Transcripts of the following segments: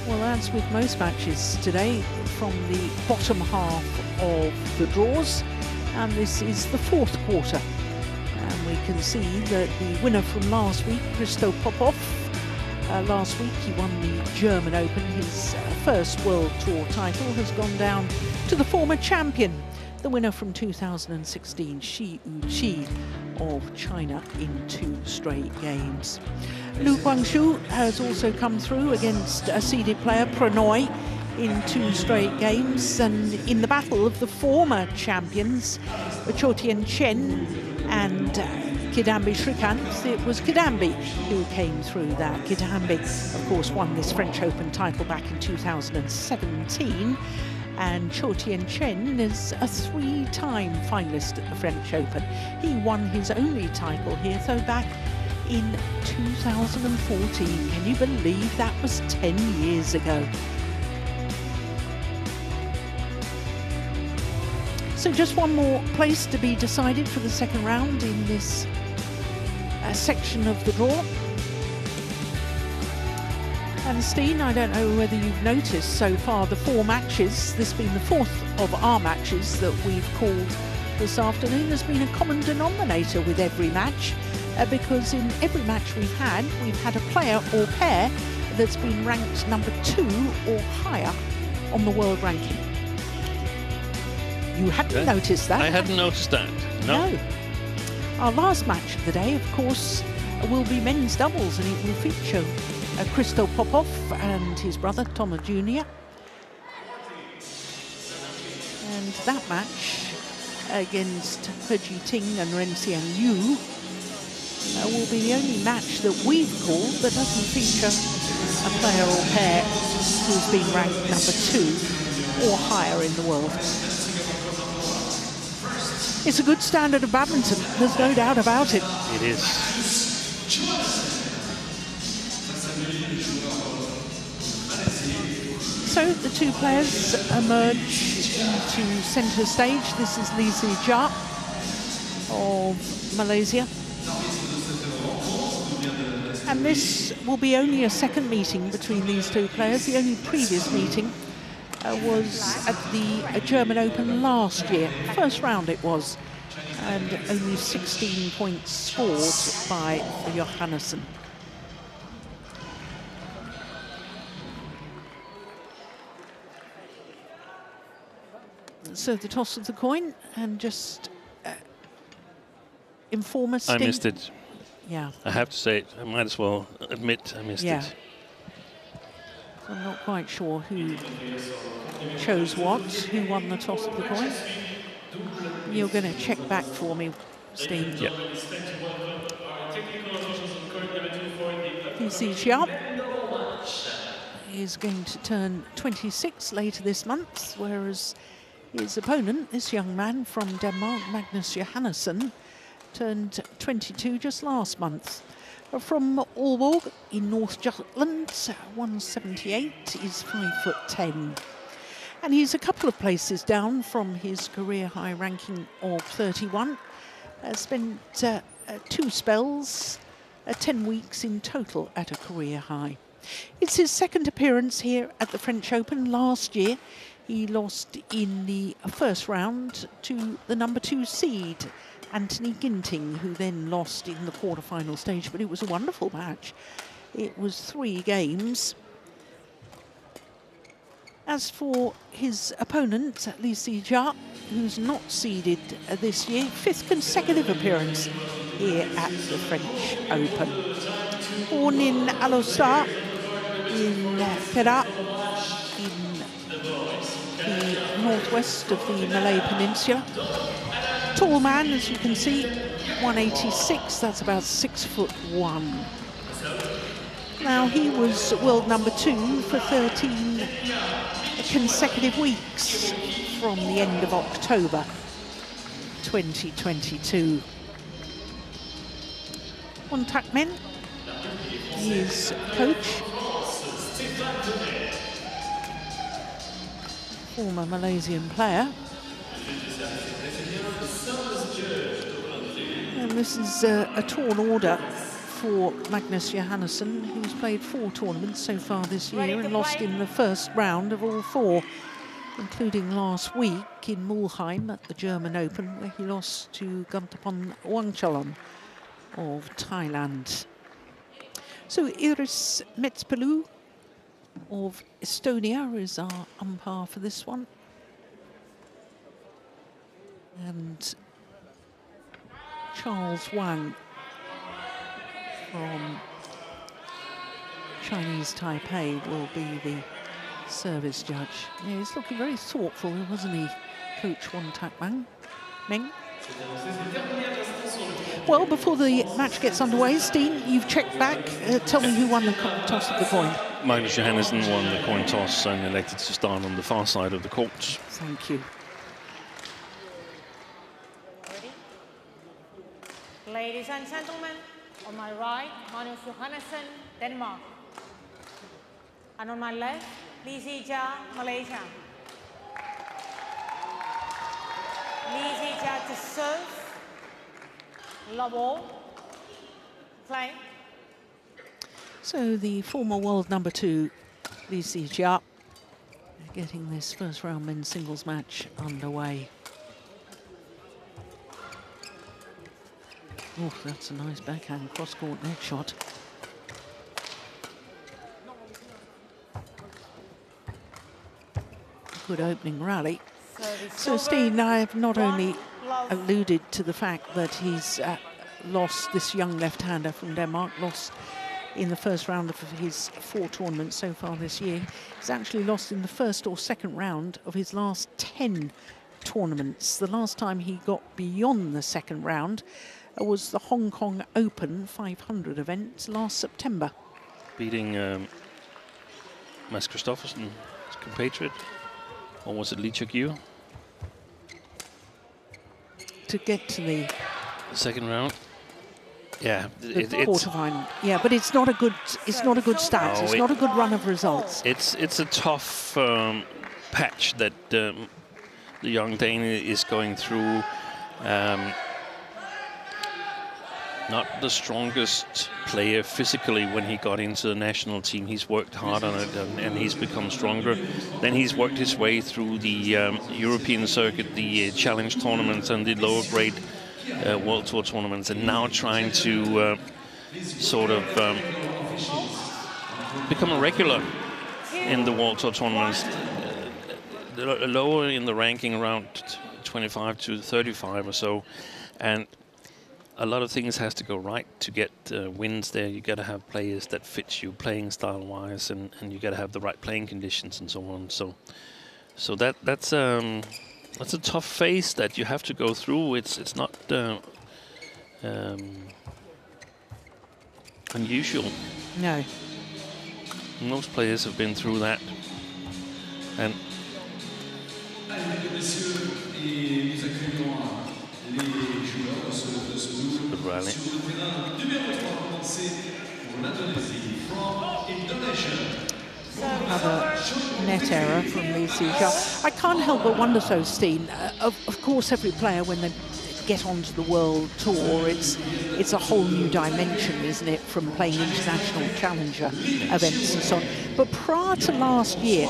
Well, as with most matches today, from the bottom half of the draws, and this is the fourth quarter. And we can see that the winner from last week, Christo Popov, last week he won the German Open. His first World Tour title has gone down to the former champion, the winner from 2016, Zii Jia of China, in 2 straight games. Lu Guangzhou has also come through against a seeded player, Pranoy, in 2 straight games. And in the battle of the former champions, Cho Tien-chen and Kidambi Shrikant, it was Kidambi who came through that. Kidambi, of course, won this French Open title back in 2017. And Cho Tien-chen is a 3-time finalist at the French Open. He won his only title here, though, back in 2014. Can you believe that was 10 years ago? So just one more place to be decided for the second round in this section of the draw. And Steen, I don't know whether you've noticed so far the 4 matches, this being the 4th of our matches that we've called this afternoon, there's been a common denominator with every match, because in every match we've had a player or pair that's been ranked number 2 or higher on the world ranking. You hadn't noticed that? I hadn't noticed that, no. Our last match of the day, of course, will be men's doubles, and it will feature Christo Popov and his brother Thomas Jr. And that match against He Jiting and Ren Xiang Yu will be the only match that we've called that doesn't feature a player or pair who's been ranked number 2 or higher in the world. It's a good standard of badminton, there's no doubt about it. It is. So the 2 players emerge into centre stage. This is Zii Jia of Malaysia. And this will be only a second meeting between these 2 players. The only previous meeting was at the German Open last year. First round it was, and only 16 points scored by Johannesen. So the toss of the coin, and just inform us. I missed it. Yeah. I have to say it. I might as well admit I missed it. I'm not quite sure who chose what, who won the toss of the coin. You're going to check back for me, Steve. Yeah. Zii Jia is going to turn 26 later this month, whereas his opponent, this young man from Denmark, Magnus Johannesen, turned 22 just last month. From Aalborg in North Jutland, 178, is 5'10". And he's a couple of places down from his career high ranking of 31. Spent 2 spells, 10 weeks in total at a career high. It's his second appearance here at the French Open. Last year, he lost in the first round to the number 2 seed, Anthony Ginting, who then lost in the quarter-final stage, but it was a wonderful match. It was 3 games. As for his opponent, Zii Jia, who's not seeded this year, 5th consecutive appearance here at the French Open. Born in Alostar, in Perak, in the northwest of the Malay Peninsula. Tall man, as you can see, 186, that's about 6'1". Now, he was world number 2 for 13 consecutive weeks from the end of October 2022. Won Tak Min, his coach, former Malaysian player. And this is a torn order for Magnus Johannesen, who's played 4 tournaments so far this year and lost in the first round of all 4, including last week in Mulheim at the German Open, where he lost to Gantapon Wangchalan of Thailand. So Iris Metspelu of Estonia is our umpire for this one. And Charles Wang from Chinese Taipei will be the service judge. Yeah, he's looking very thoughtful, wasn't he, Coach Won Tak Meng? Well, before the match gets underway, Steen, you've checked back. Tell me who won the toss of the coin. Magnus Johannesen won the coin toss and elected to start on the far side of the court. Thank you. Ladies and gentlemen, on my right, Magnus Johannesen, Denmark. And on my left, Zii Jia, Malaysia. Zii Jia to serve. Love all. Play. So the former world number 2, Zii Jia, getting this first round men's singles match underway. Oh, that's a nice backhand cross-court net shot. Good opening rally. So, Steen, I have not only alluded to the fact that he's lost, this young left-hander from Denmark, lost in the first round of his 4 tournaments so far this year. He's actually lost in the first or second round of his last 10 tournaments. The last time he got beyond the second round was the Hong Kong Open 500 event last September. Beating Mads Christoffersen, his compatriot, or was it Lee Chuk-Yu? To get to the second round. Yeah, the quarterfinal. Yeah, but it's not a good. It's not a good start. No, it's not a good run of results. It's a tough patch that the young Dane is going through. Not the strongest player physically when he got into the national team. He's worked hard on it and he's become stronger. Then he's worked his way through the European circuit, the challenge tournaments and the lower grade World Tour tournaments, and now trying to sort of become a regular in the World Tour tournaments. Lower in the ranking, around 25 to 35 or so. And a lot of things has to go right to get wins there. You got to have players that fit you playing style-wise, and you got to have the right playing conditions and so on. So that's a tough phase that you have to go through. It's not unusual. No. Most players have been through that, and good rally. Another net error from Zii Jia. I can't help but wonder, so Steen, of course every player when they get onto the World Tour, it's a whole new dimension, isn't it, from playing international challenger events and so on. But prior to last year,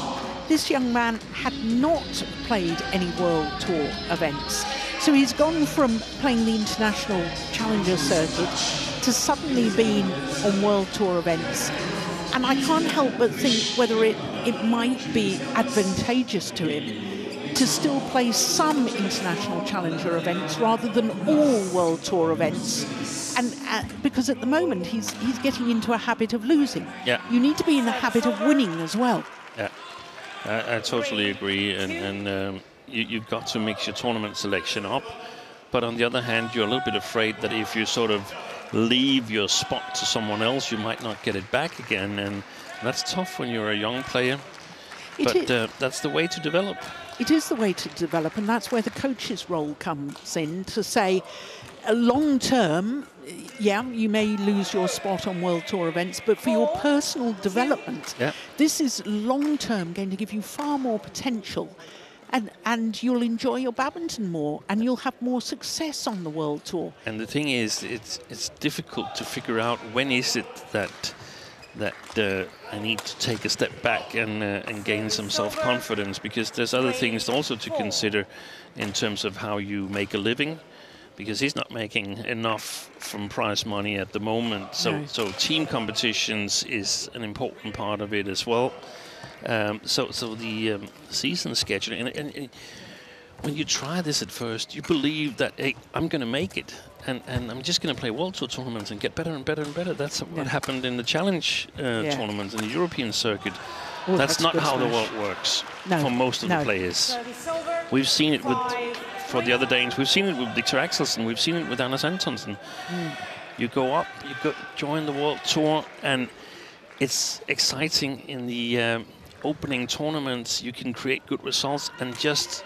this young man had not played any World Tour events. So he's gone from playing the international challenger circuit to suddenly being on World Tour events. And I can't help but think whether it might be advantageous to him to still play some international challenger events rather than all World Tour events. And because at the moment he's getting into a habit of losing. Yeah. You need to be in the habit of winning as well. Yeah, I totally agree. And you've got to mix your tournament selection up. But on the other hand, you're a little bit afraid that if you sort of leave your spot to someone else, you might not get it back again. And that's tough when you're a young player. But that's the way to develop. It is the way to develop, and that's where the coach's role comes in, to say, long term, yeah, you may lose your spot on World Tour events, but for your personal development, this is long term going to give you far more potential And you'll enjoy your badminton more, and you'll have more success on the World Tour. And the thing is, it's difficult to figure out when is it that I need to take a step back and gain some self-confidence, because there's other things also to consider in terms of how you make a living, because he's not making enough from prize money at the moment. So team competitions is an important part of it as well. So the season scheduling, and when you try this at first, you believe that, hey, I'm going to make it, and I'm just going to play World Tour tournaments and get better and better and better. That's what happened in the Challenge tournaments in the European circuit. Oh, that's not how the smash. world works for most of the players. 30 over, We've seen it with, 5, for the other Danes, we've seen it with Victor Axelsen, we've seen it with Anders Antonsen. You go up, join the World Tour, and it's exciting in the opening tournaments. You can create good results, and just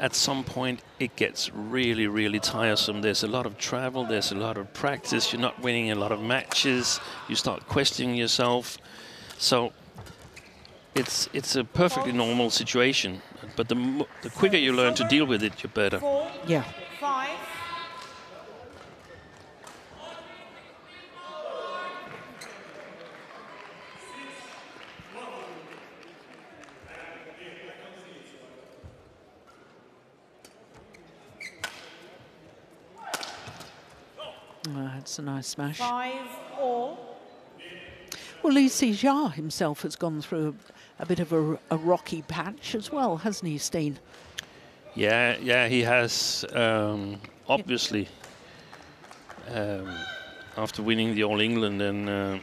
at some point it gets really, really tiresome. There's a lot of travel, there's a lot of practice, you're not winning a lot of matches, you start questioning yourself. So it's a perfectly normal situation, but the quicker you learn to deal with it, you're better. 4, Yeah. 5. That's a nice smash. 5 all. Well, Zii Jia himself has gone through a bit of a rocky patch as well, hasn't he, Steen? Yeah, he has. Obviously, after winning the All England and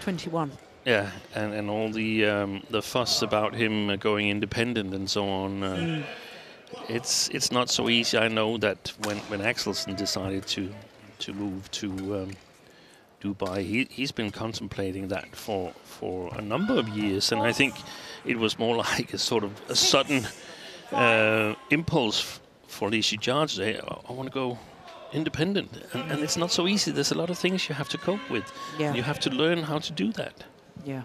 21. yeah, and all the fuss about him going independent and so on, it's not so easy. I know that when Axelsen decided to move to Dubai, he's been contemplating that for a number of years, and I think it was more like a sort of a sudden impulse for Zii Jia to say, I want to go independent, and it's not so easy. There's a lot of things you have to cope with. Yeah. You have to learn how to do that. Yeah.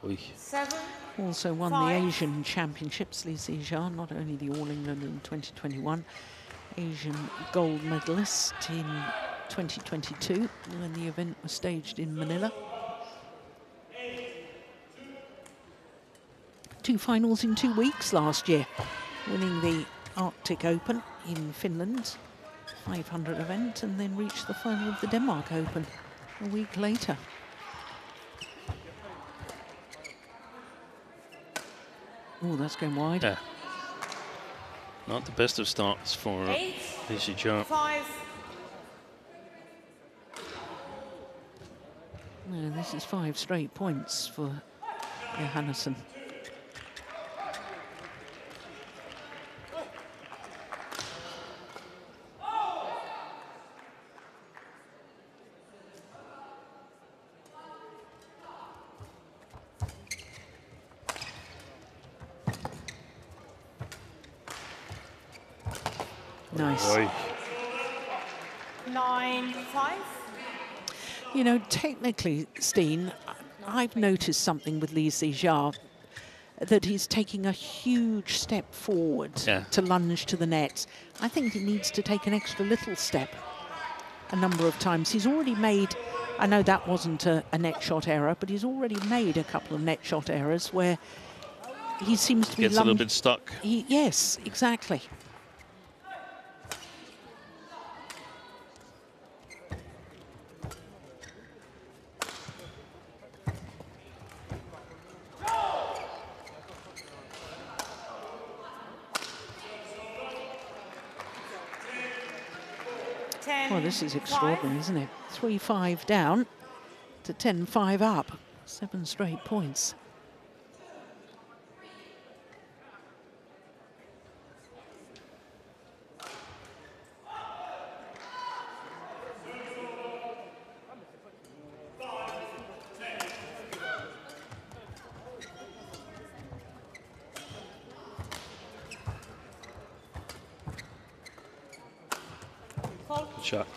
Oy. 7, Also won the 5. Asian Championships, Zii Jia, not only the All England in 2021, Asian gold medalist in 2022 when the event was staged in Manila. 2 finals in 2 weeks last year, winning the Arctic Open in Finland, 500 event, and then reached the final of the Denmark Open a week later. Oh, that's going wide. Yeah. Not the best of starts for 8, Zii Jia. 5. Yeah, this is 5 straight points for Johannesen. Nice. Oy. 9, 5. You know, technically, Steen, I've noticed something with Zii Jia, that he's taking a huge step forward to lunge to the net. I think he needs to take an extra little step a number of times. He's already made, I know that wasn't a net shot error, but he's already made a couple of net shot errors where he seems to be Gets a little bit stuck. Yes, exactly. Well, this is extraordinary, isn't it? 3-5 down to 10-5 up. 7 straight points. Fault. Good shot.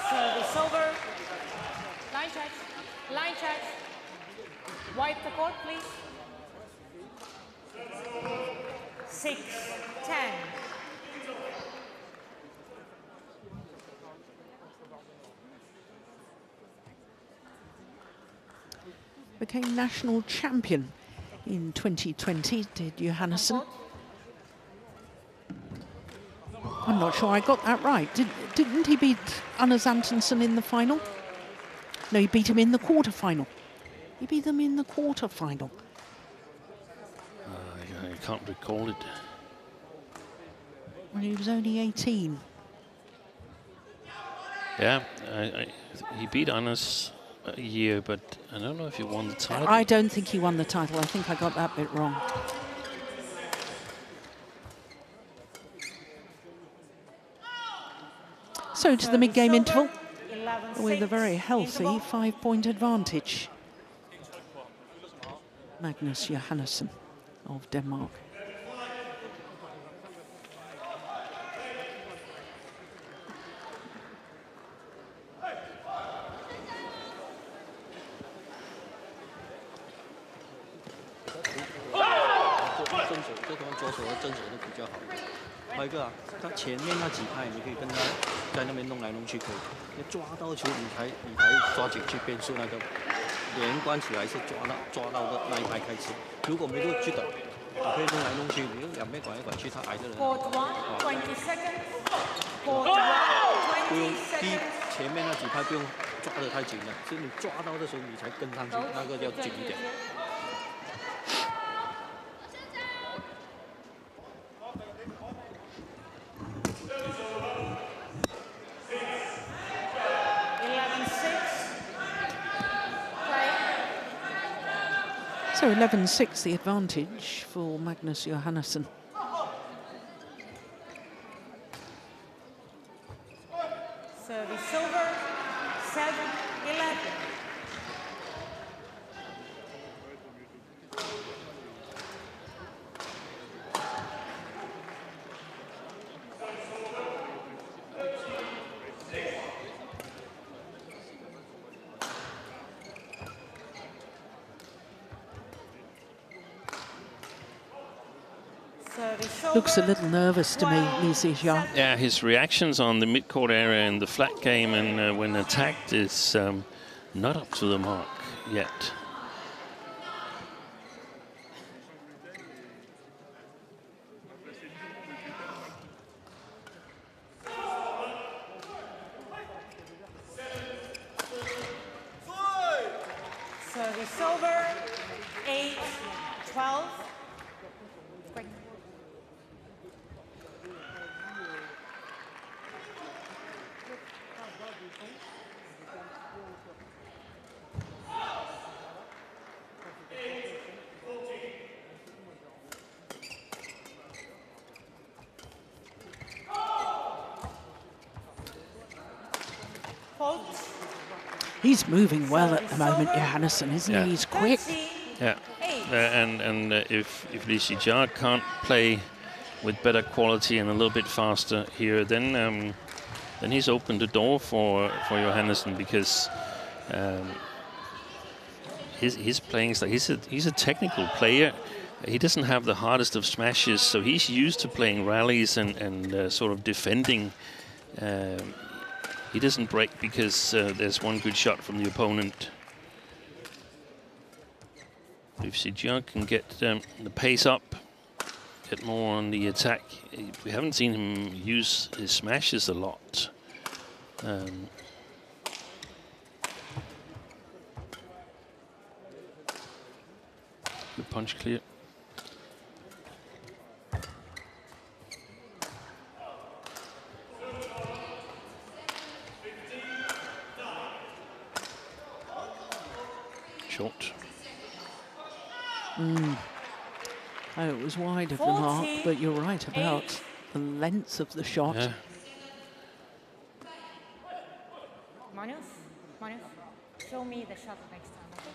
Service over. Line check. Line check. Wipe the court, please. 6-10. Became national champion in 2020, did Johannesen. I'm not sure I got that right. Didn't he beat Anders Antonsen in the final? No, he beat him in the quarter-final. He beat them in the quarter-final. I can't recall it. When he was only 18. Yeah, he beat Anders a year, but I don't know if he won the title. I don't think he won the title. I think I got that bit wrong. So to the mid-game interval with a very healthy 5-point advantage. Magnus Johannesen of Denmark. Court 1, 20 seconds. Court 1, 20 seconds. 前面那几拍不用抓得太紧了，是你抓到的时候你才跟上去，那个要紧一点。So 11-6 the advantage for Magnus Johannesen. Service silver, 7-11. Looks a little nervous to me, Zii Jia. Yeah, his reactions on the mid-court area and the flat game and when attacked is not up to the mark yet. Service over, 8-12. He's moving well at the moment, Johannesen, isn't he? He's quick. Yeah, and if Zii Jia can't play with better quality and a little bit faster here, then he's opened the door for Johannesen, because his playing style. He's a technical player. He doesn't have the hardest of smashes, so he's used to playing rallies and sort of defending. He doesn't break because there's one good shot from the opponent. If Zii Jia can get the pace up, get more on the attack. We haven't seen him use his smashes a lot. Good punch clear. Short. Oh, it was wide of the mark, but you're right about the length of the shot. Yeah. Magnus, show me the shot next time, okay?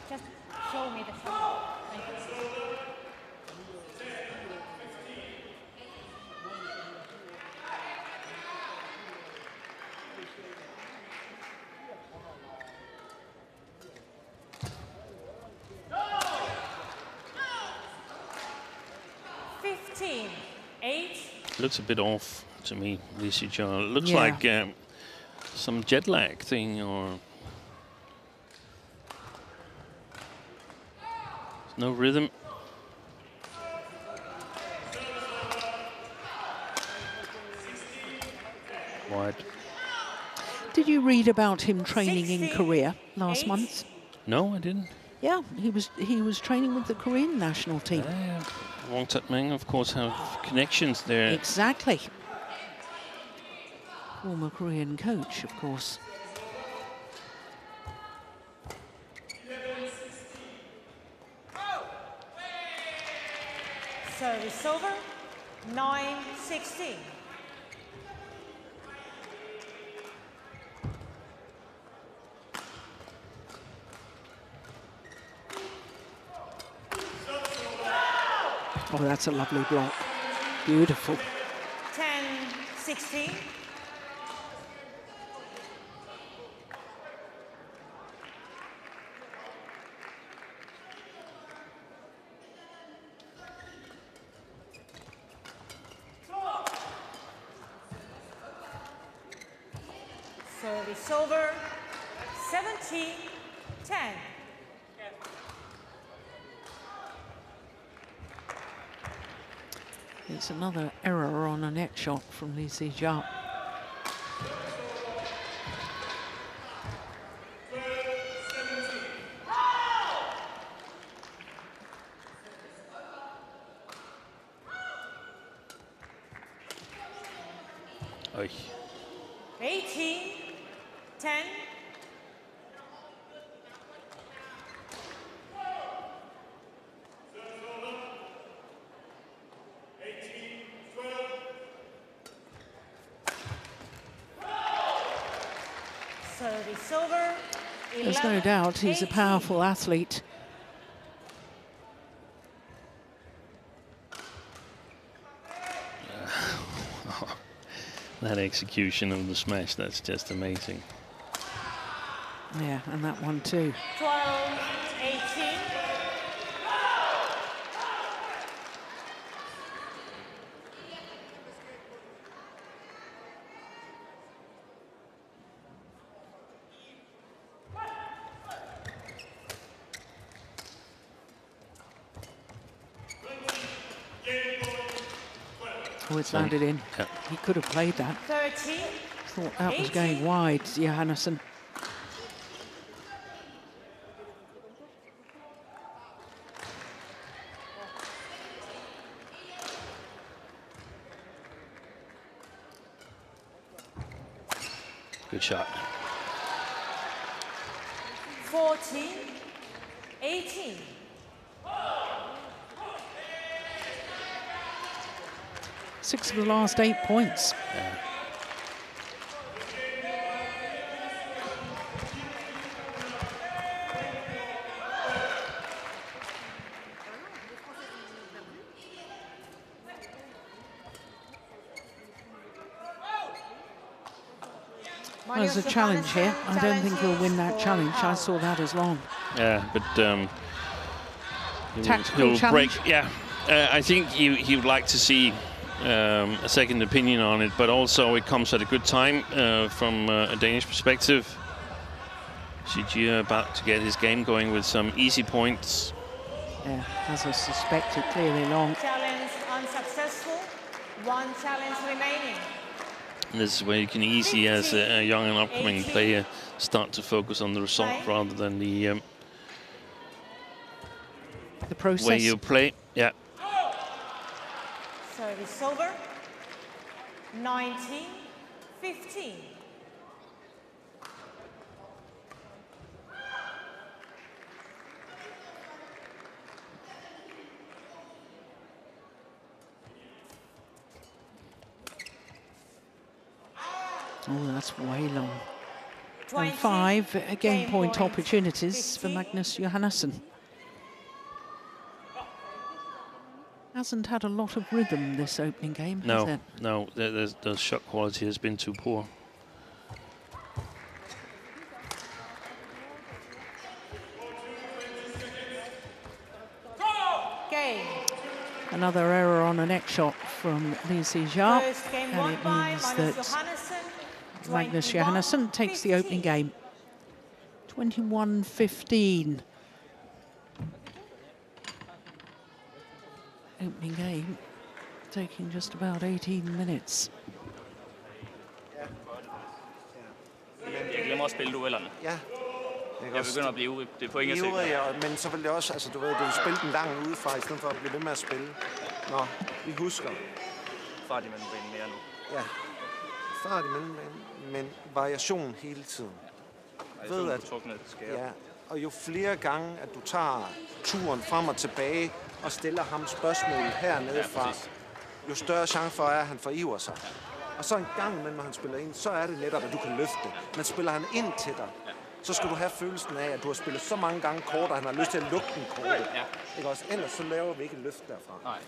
Just show me the shot. Thank you. 17-8. Looks a bit off to me, Zii Jia. Looks Yeah. like some jet lag thing, or no rhythm. Wide. Did you read about him training in 16, Korea last 8. month? No, I didn't. Yeah, he was training with the Korean national team. Wong Tat-meng, of course, have connections there. Exactly. Former Korean coach, of course. Service over, 9-16. Oh, that's a lovely block. Beautiful. 10-16. Service over, 17-10. It's another error on a net shot from Zii Jia. Oy. 18-10. Service over. There's no doubt he's a 18. powerful athlete. That execution of the smash, that's just amazing. Yeah, and that one too. 12-18. Oh, it's landed in. Yeah. He could have played that. 13. Thought that was going wide, Johannesen. Good shot. 14-18. Six of the last 8 points. Yeah. There's a challenge here. I don't think he'll win that challenge. I saw that as long. Yeah, but Tactical he'll challenge? break. Yeah, I think he would like to see a second opinion on it, but also it comes at a good time from a Danish perspective. Zii Jia about to get his game going with some easy points. Yeah, as I suspected, clearly long. Challenge unsuccessful. One challenge remaining. And this is where you can easily, as a young and upcoming 18. player, start to focus on the result rather than the process. way you play. Yeah. Service over. 19-15. Oh, that's way long. 20. And 5 game point point. opportunities for 50. Magnus Johannesen. Hasn't had a lot of rhythm this opening game, has No, it? no, the shot quality has been too poor. Game. Another error on a neck shot from Zii Jia, First game and won it by means Magnus that Johannesen, Magnus Johannesen takes the opening 21-15. game. 21-15. Opening game taking just about 18 minutes. Jeg glemmer at spille duellerne. Ja. Jeg begynder at blive ivrig. Det er point, jeg ivrig, ja, men så vil det også, altså du ved, du vil spille den lang udefra, i stedet for at blive ved med at spille. Nå, vi husker. Fart imellem banen mere nu. Ja, fart imellem banen, men variation hele tiden. Ved at, ja, og jo flere gange, at du tager turen frem og tilbage og stiller ham spørgsmål hernede fra, jo større chance for er, at han foriver sig. Og så en gang imellem, når han spiller ind, så er det netop, at du kan løfte. Men spiller han ind til dig, så skal du have følelsen af, at du har spillet så mange gange kort, at han har lyst til at lukke den kortet. Ikke også? Ellers så laver vi ikke en løft derfra. Nej.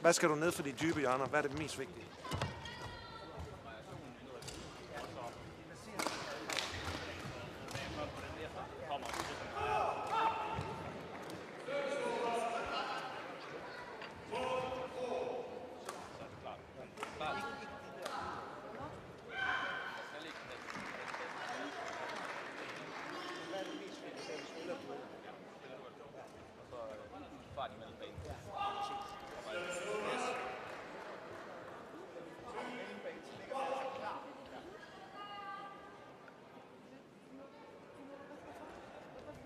Hvad skal du ned for de dybe hjørner? Hvad er det mest vigtige?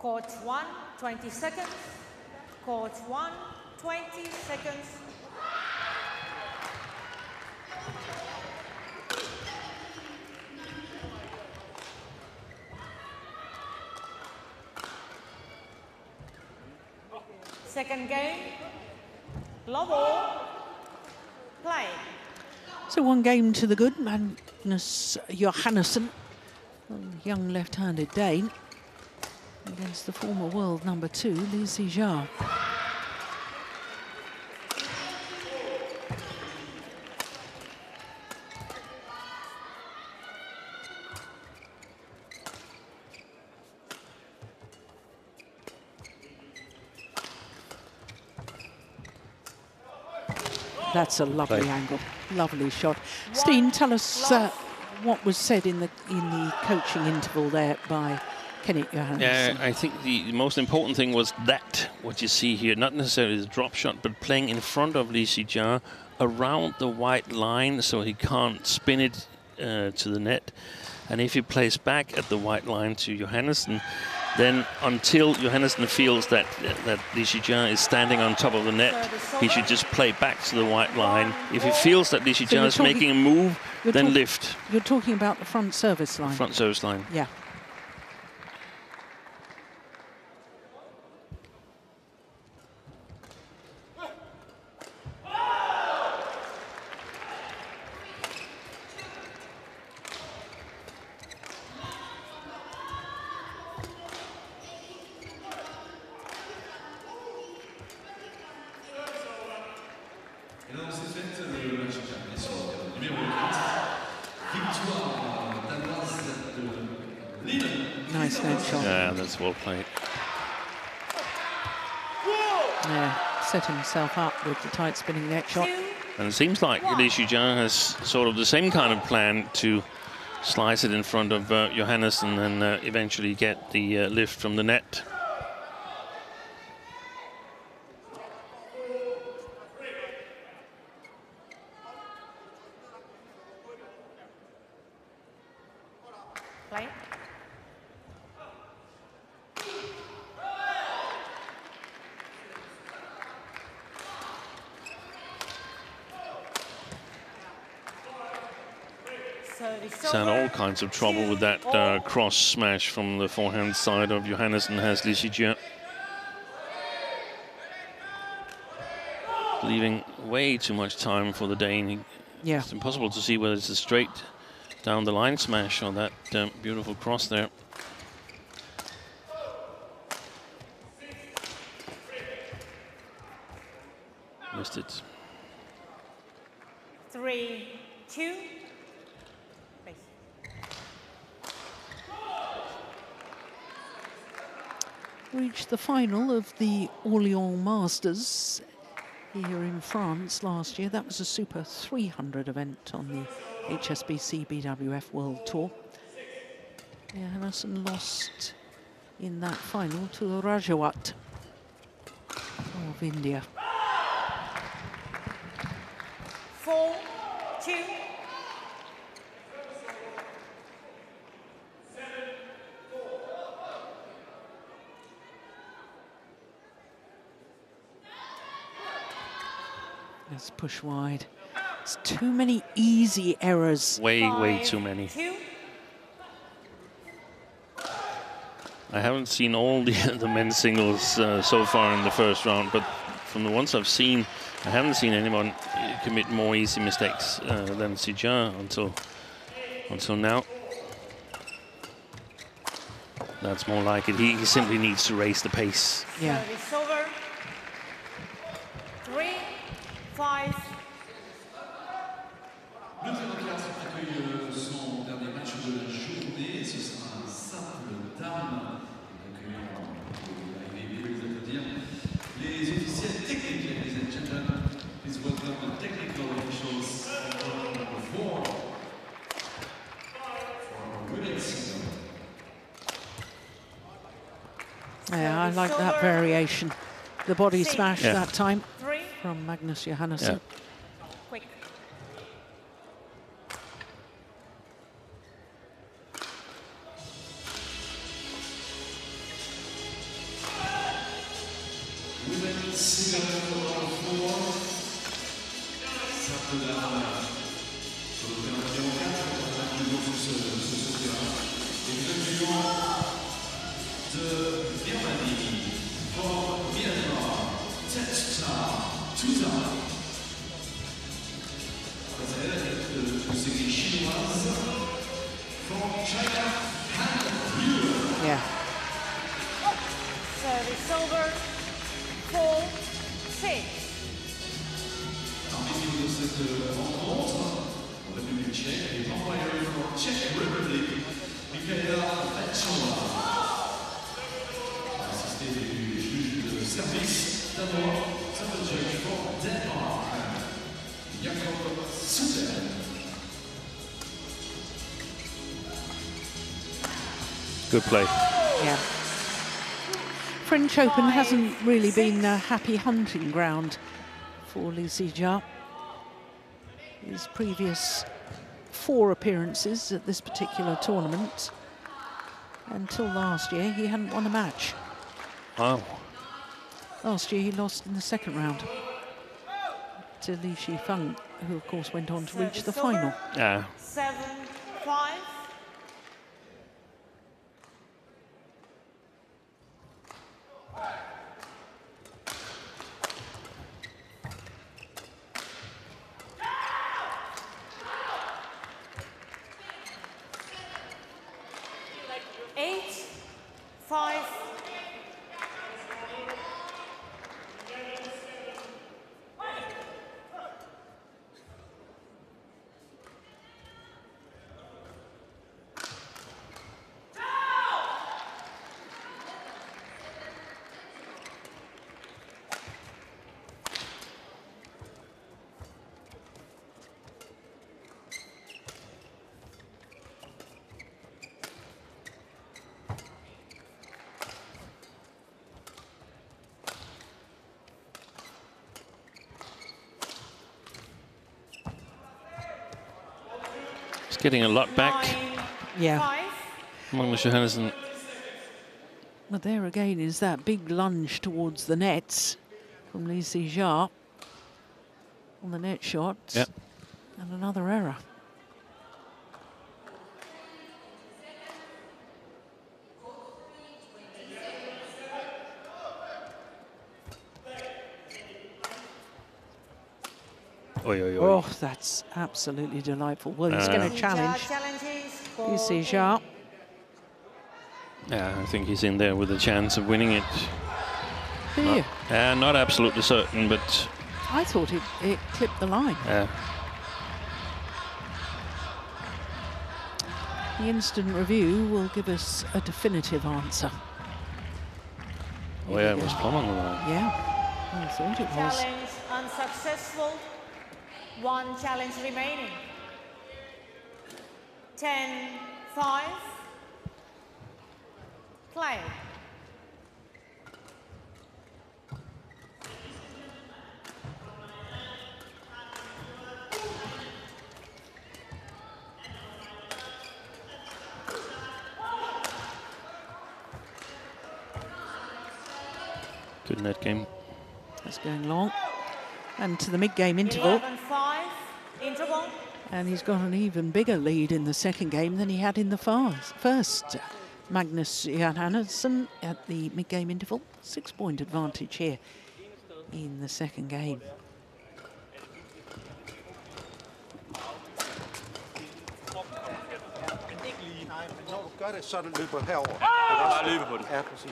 Court 1, 20 seconds. Court 1, 20 seconds. Second game. Love all. Play. So one game to the good, Magnus Johannesen, young left-handed Dane, against the former world number 2, Zii Jia. That's a lovely angle, lovely shot. Steen, tell us what was said in the coaching interval there by Johannesen. Yeah, I think the most important thing was that, what you see here, not necessarily the drop shot, but playing in front of Zii Jia around the white line so he can't spin it to the net. And if he plays back at the white line to Johannesen, then until Johannesen feels that Zii Jia is standing on top of the net, he should just play back to the white line. If he feels that Zii Jia is making a move, then lift. You're talking about the front service line. Front service line. Yeah. Nice net shot. Yeah, that's well played. Yeah, set himself up with the tight spinning net shot. And it seems like Zii Jia has sort of the same kind of plan to slice it in front of Johannesen and eventually get the lift from the net. Play. He's had all kinds of trouble with that cross smash from the forehand side of Johannesen, has Zii Jia. Leaving way too much time for the Dane. Yeah. It's impossible to see whether it's a straight down the line smash or that beautiful cross there. Missed it. 3, 2. Reached the final of the Orléans Masters here in France last year. That was a Super 300 event on the HSBC BWF World Tour. Johannesen lost in that final to Rajawat of India. 4-2. Let's push wide. It's too many easy errors. Way too many. I haven't seen all the men's singles so far in the first round, but from the ones I've seen, I haven't seen anyone commit more easy mistakes than Zii Jia until now. That's more like it. He simply needs to raise the pace. Yeah. Service over. 3-5. Le terrain classe accueille son dernier match de la journée. Ce sera un simple dame. Les officiels techniques, ladies and gentlemen, please welcome the technical officials on number 4 for women's single. Yeah, I like that variation. The body smash that time 3. from Magnus Johannesen. Yeah. Quick. Women's single number 4. Simple dame. Sur le terrain numéro 4, on a toujours ce terrain. Et nous accueillons de Birmanie, for Myanmar, Tuza. De série chinoise, for China, Han. Yeah. Service over. 4-6. Parmi nous de cette rencontre, en République tchèque, et envoyé for Czech Republic, Michaela Vachova. Assisté du juge de service danois, Double judge for Denmark, Jakob Sudirman. Good play. Yeah. French Open hasn't really been a happy hunting ground for Zii Jia. His previous 4 appearances at this particular tournament, until last year, he hadn't won a match. Wow. Last year, he lost in the second round to Li Shifeng, who, of course, went on to reach the final. Yeah. 7-5. Getting a lot back. Yeah. Magnus Johannesen. But there again is that big lunge towards the nets from Zii Jia on the net shot. Yeah. And another error. Oi, oi, oi. Oh, that's absolutely delightful. Well, he's going to challenge Zii Jia. Yeah, I think he's in there with a chance of winning it. Do you? Not absolutely certain, but... I thought it clipped the line. The instant review will give us a definitive answer. Oh yeah, it was plumb on the line. Yeah, I thought it was. Challenge successful. One challenge remaining. 10-5. Play. Good net game. That's going long. And to the mid-game interval. 11-5 interval. And he's got an even bigger lead in the second game than he had in the first. Magnus Johannesen at the mid-game interval. 6-point advantage here in the second game. Når du gør det, så er det løber herover. Bare løbe på det. Ja, præcis.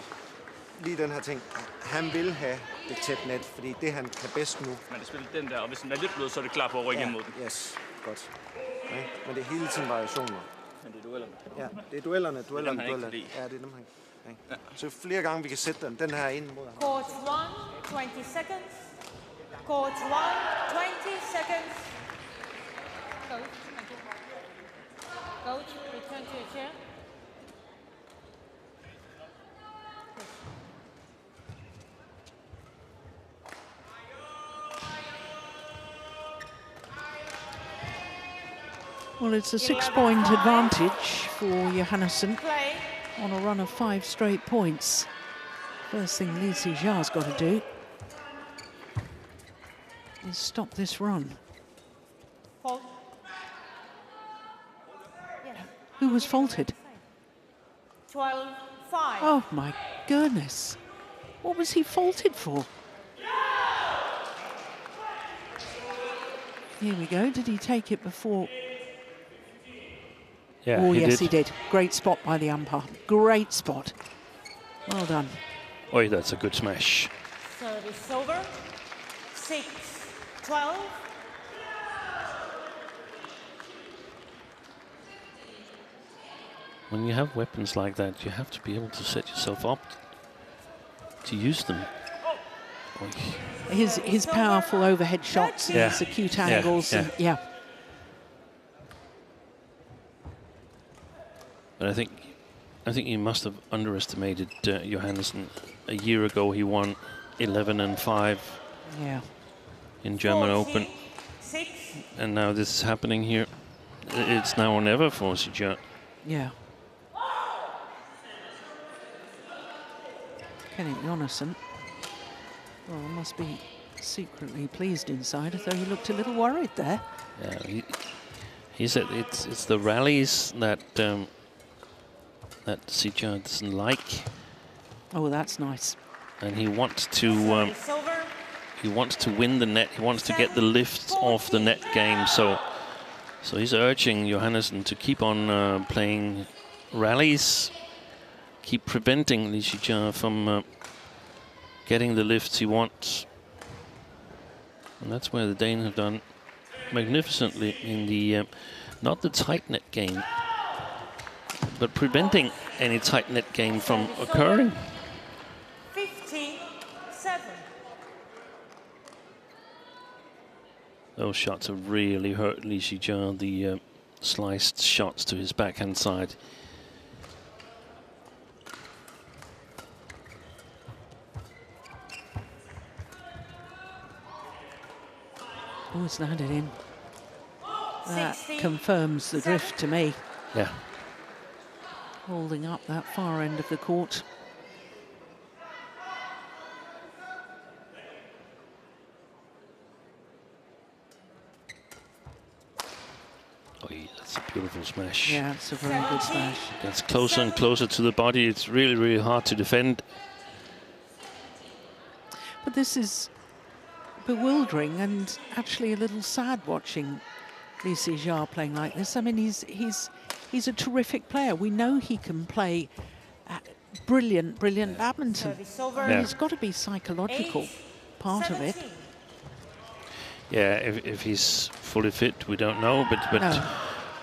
Lige den her ting. Han vil have det tæt net, fordi det han kan bedst nu. Men det spiller den der, og hvis den er lidt blød, så er det klar på at rykke ind mod den. Yes, godt. Ja, men det er hele tiden variationer. Men det er duellerne. Ja, det er duellerne. Det er dem, han ikke kan lide. Ja, det er dem, han ikke. Ja. Så flere gange vi kan sætte den her ind mod ham. Court 1, 20 seconds. Court 1, 20 seconds. Coach, thank you. Coach, return to your chair. Well, it's a 6-point advantage for Johannesen on a run of 5 straight points. First thing Zii Jia's got to do is stop this run. Fault. Yeah. Who was faulted? 12-5. Oh my goodness. What was he faulted for? Here we go. Did he take it before? Yeah, Oh, yes, he did. Great spot by the umpire. Great spot. Well done. Oh, that's a good smash. Service over. 6-12. When you have weapons like that, you have to be able to set yourself up to use them. Oh. His powerful overhead shots and his acute angles. Yeah. And, yeah. But I think he must have underestimated Johannesen. A year ago, he won 11-5 in German Open, and now this is happening here. It's now or never for Zii Jia. Yeah. Johannesen, well, must be secretly pleased inside, although he looked a little worried there. Yeah, he said it's the rallies that that Zii Jia doesn't like. Oh, that's nice. And he wants to win the net. He wants to get the lift off the net game. So he's urging Johannesen to keep on playing rallies, keep preventing Zii Jia from getting the lifts he wants. And that's where the Danes have done magnificently in the not the tight net game, but preventing any tight net game from occurring. 15-7. Those shots have really hurt Zii Jia, the sliced shots to his backhand side. Oh, it's landed in. That confirms the drift to me. Yeah. Holding up that far end of the court. Oh, that's a beautiful smash. Yeah, it's a very good smash. Gets closer and closer to the body. It's really, really hard to defend. But this is bewildering and actually a little sad watching Zii Jia playing like this. I mean, he's a terrific player. We know he can play brilliant badminton. Yeah. It's got to be psychological part of it. Yeah, if he's fully fit, we don't know. But No.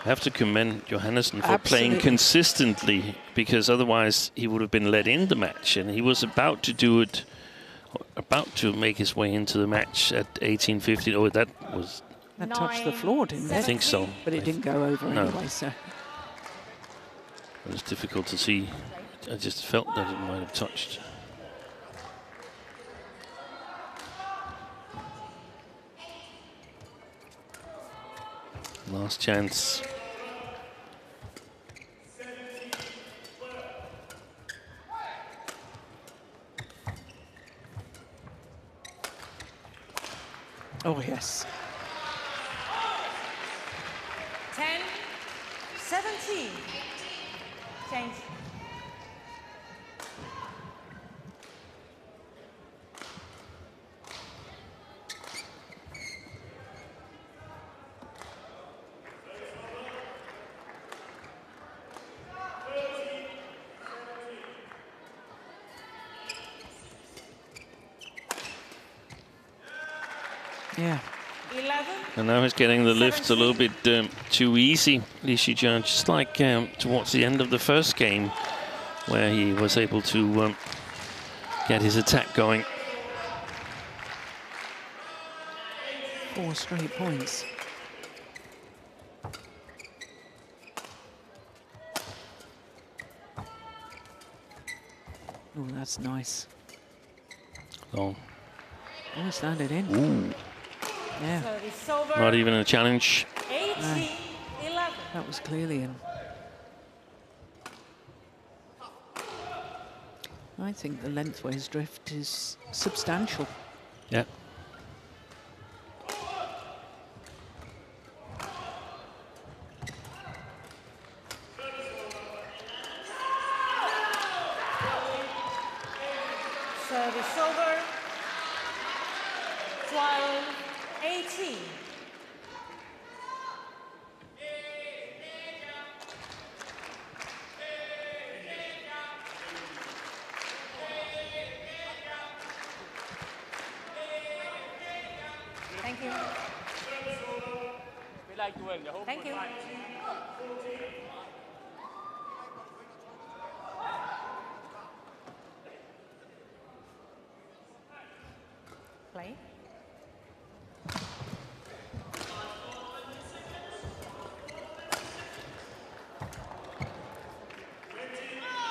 I have to commend Johannesen for playing consistently, because otherwise he would have been let in the match, and he was about to do it about to make his way into the match at 18-15. Oh, that touched the floor, didn't it? I think so. But it didn't go over anyway, so. It was difficult to see. I just felt that it might have touched. Last chance. Oh, yes. 10-17. Change. Yeah. 11. And now he's getting the lift a little bit too easy, Zii Jia, just like towards the end of the first game, where he was able to get his attack going. 4 straight points. Oh, that's nice. So, Oh, it's landed in. ooh, Yeah, Service over. not even a challenge. 18-11. that was clearly in. I think the lengthways drift is substantial. Yeah. Service over. 12-18. Thank you. Thank you. Play.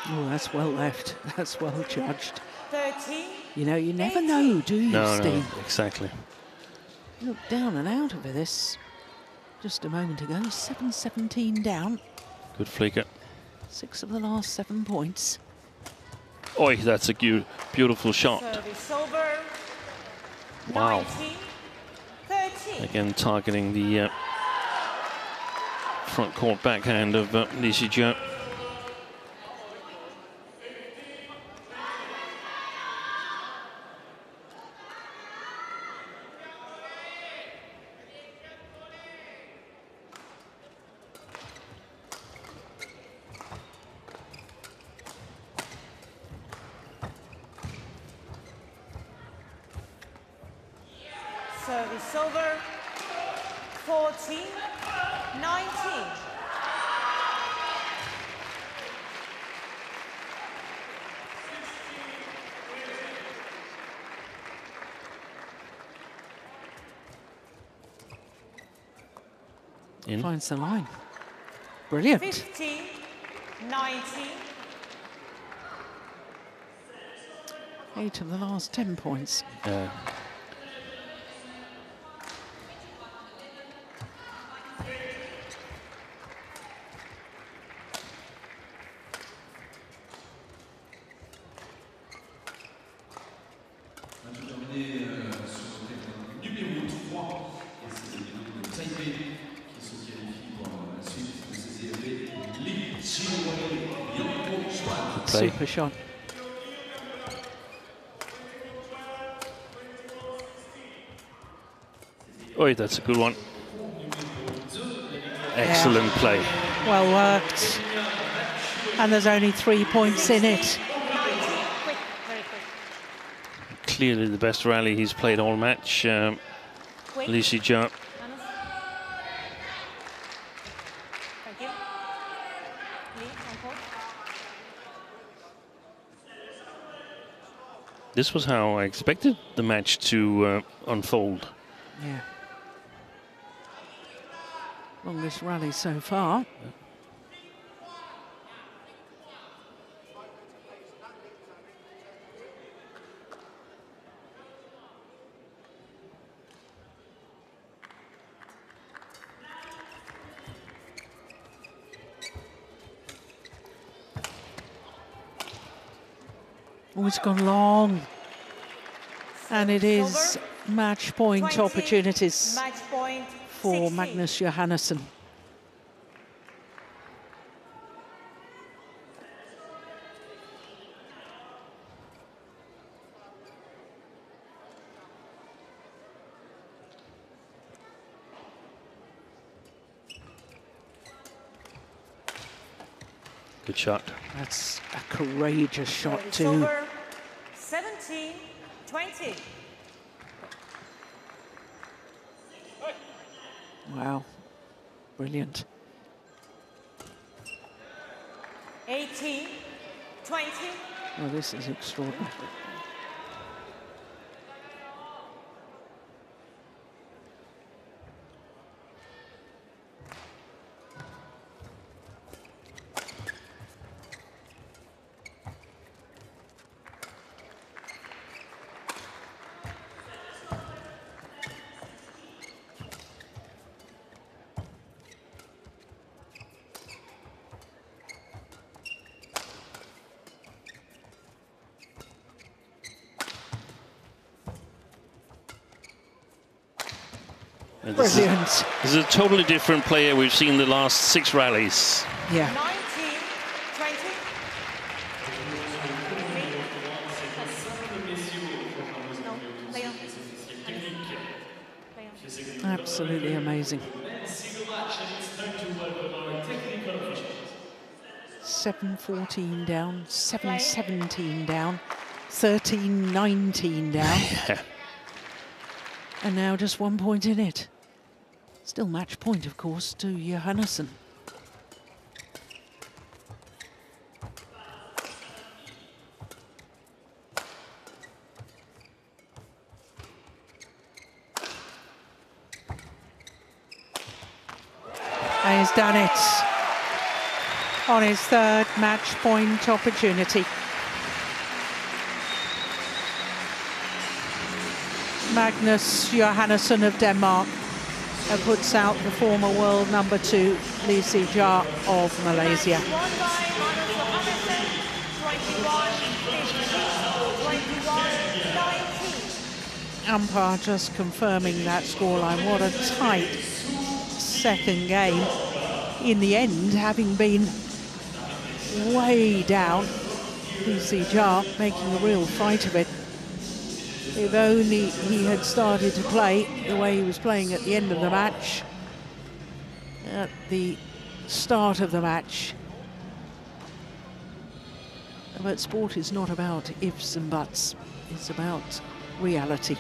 Oh, that's well left. That's well judged. 13. You know, you never know, do you, No, Steve? no, exactly. Look down and out of this just a moment ago. 7-17 down. Good flicker. 6 of the last 7 points. Oi, that's a beautiful shot. Service over. Wow. 19-13. Again, targeting the front court backhand of Zii Jia. Service over. 14-19. In. Finds the line. Brilliant. 15-19. 8 of the last 10 points. Numéro 3, et c'est l'équipe de Taipei qui se qualifie pour la suite de ces élevés. Play. Super shot. Oi, that's a good one. Excellent play. Well worked. And there's only 3 points in it. Quick, very quick. Clearly the best rally he's played all match. Quick. Zii Jia. Magnus. Thank you. Lee, on court. This was how I expected the match to unfold. Yeah. Longest rally so far. Oh, it's gone long. And it is match point opportunities Match point for 16. Magnus Johannesen. Good shot. That's a courageous shot It's too. over 17-20. Wow, brilliant. 18-20. Well, this is extraordinary. And Brilliant. This is a totally different player we've seen the last 6 rallies. Yeah. 19-20. No, play on. Play on. Absolutely amazing. 7-14 down, 7-17 down, 13-19 down. And now just 1 point in it. Still match point, of course, to Johannesen. And he's done it on his 3rd match point opportunity. Magnus Johannesen of Denmark puts out the former world number 2, Zii Jia of Malaysia. Won by Magnus Johannesen, 21-15, 21-19. Umpire just confirming that scoreline. What a tight second game. In the end, having been way down, Zii Jia making a real fight of it. If only he had started to play the way he was playing at the end of the match, at the start of the match. But sport is not about ifs and buts, it's about reality.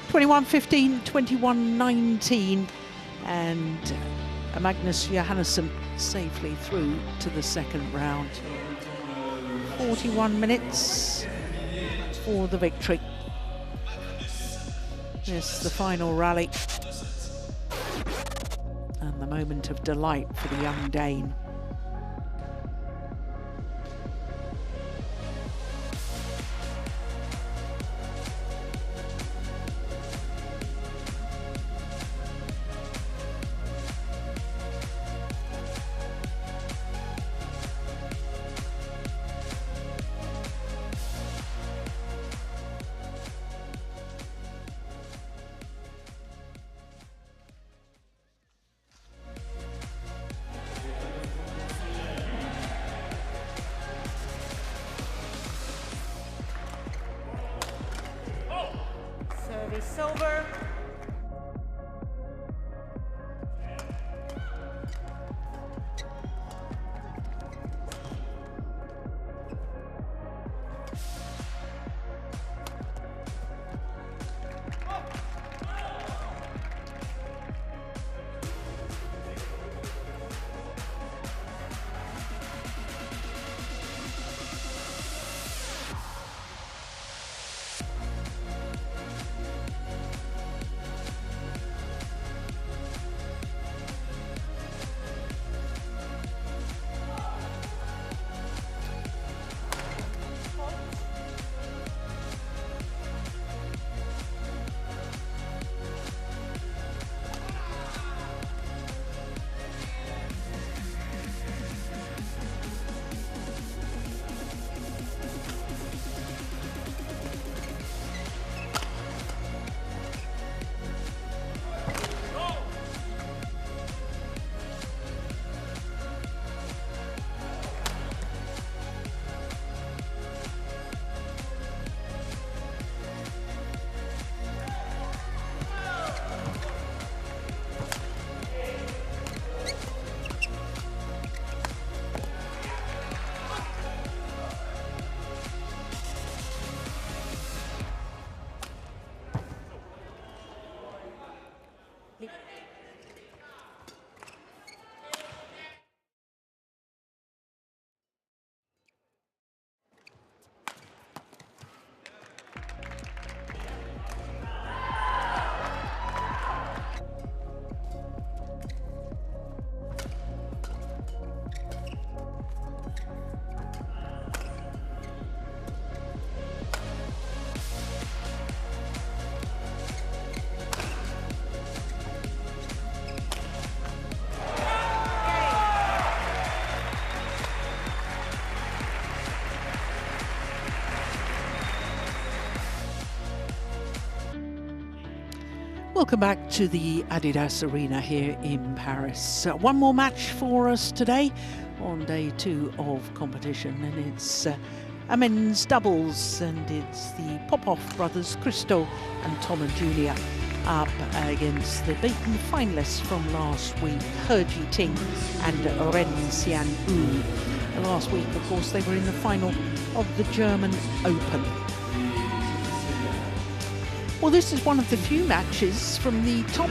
21-15, 21-19, and Magnus Johannesen safely through to the 2nd round. 41 minutes for the victory. This the final rally. And the moment of delight for the young Dane. Welcome back to the Adidas Arena here in Paris. One more match for us today on day 2 of competition, and it's a men's doubles, and it's the Popov brothers, Christo and Thomas Jr. up against the beaten finalists from last week, He Jiting and Ren Xian Wu. Last week, of course, they were in the final of the German Open. Well, this is one of the few matches from the top